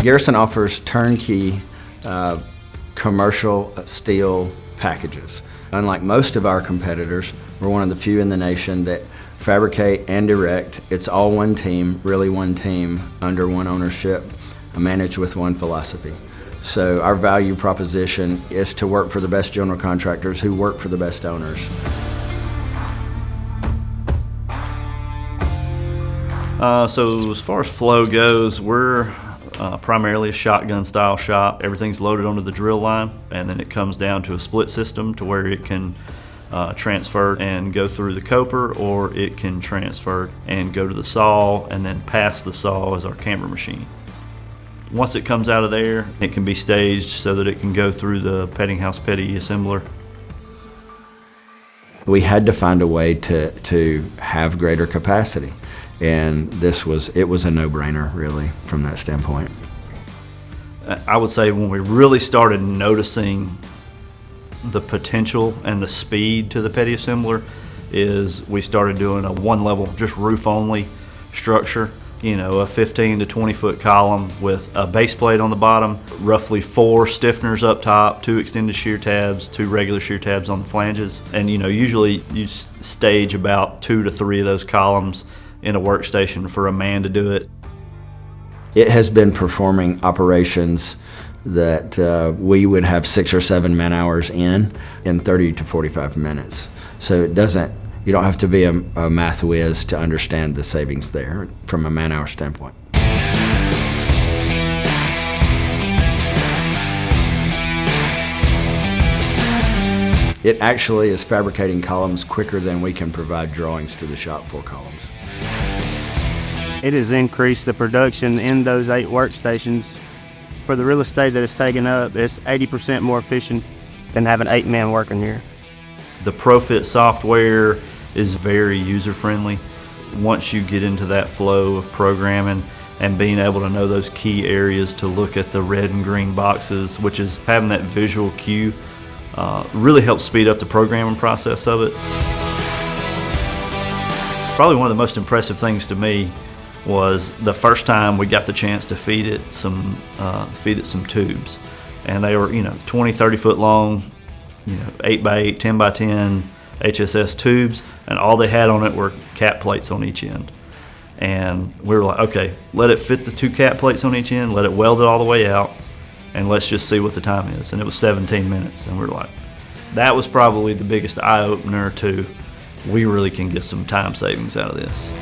Garrison offers turnkey commercial steel packages. Unlike most of our competitors, we're one of the few in the nation that fabricate and erect. It's all one team, really one team, under one ownership, managed with one philosophy. So our value proposition is to work for the best general contractors who work for the best owners. So as far as flow goes, we're primarily a shotgun style shop. Everything's loaded onto the drill line, and then it comes down to a split system to where it can transfer and go through the coper, or it can transfer and go to the saw, and then past the saw is our camber machine. Once it comes out of there, it can be staged so that it can go through the Peddinghaus PeddiAssembler. We had to find a way to have greater capacity. And it was a no-brainer, really, from that standpoint. I would say when we really started noticing the potential and the speed to the PeddiAssembler is we started doing a one-level, just roof-only structure. You know, a 15 to 20 foot column with a base plate on the bottom, roughly 4 stiffeners up top, 2 extended shear tabs, 2 regular shear tabs on the flanges. And you know, usually you stage about 2 to 3 of those columns in a workstation for a man to do it. It has been performing operations that we would have 6 or 7 man hours in 30 to 45 minutes. So you don't have to be a math whiz to understand the savings there from a man hour standpoint. It actually is fabricating columns quicker than we can provide drawings to the shop for columns. It has increased the production in those 8 workstations. For the real estate that it's taken up, it's 80% more efficient than having 8 men working here. The ProFit software is very user-friendly. Once you get into that flow of programming and being able to know those key areas to look at the red and green boxes, which is having that visual cue, really helps speed up the programming process of it. Probably one of the most impressive things to me was the first time we got the chance to feed it some tubes, and they were 20-30 foot long, 8x8 10x10 HSS tubes, and all they had on it were cap plates on each end. And we were like, okay, let it fit the 2 cap plates on each end, let it weld it all the way out, and let's just see what the time is. And it was 17 minutes, and we were like, that was probably the biggest eye-opener to we really can get some time savings out of this.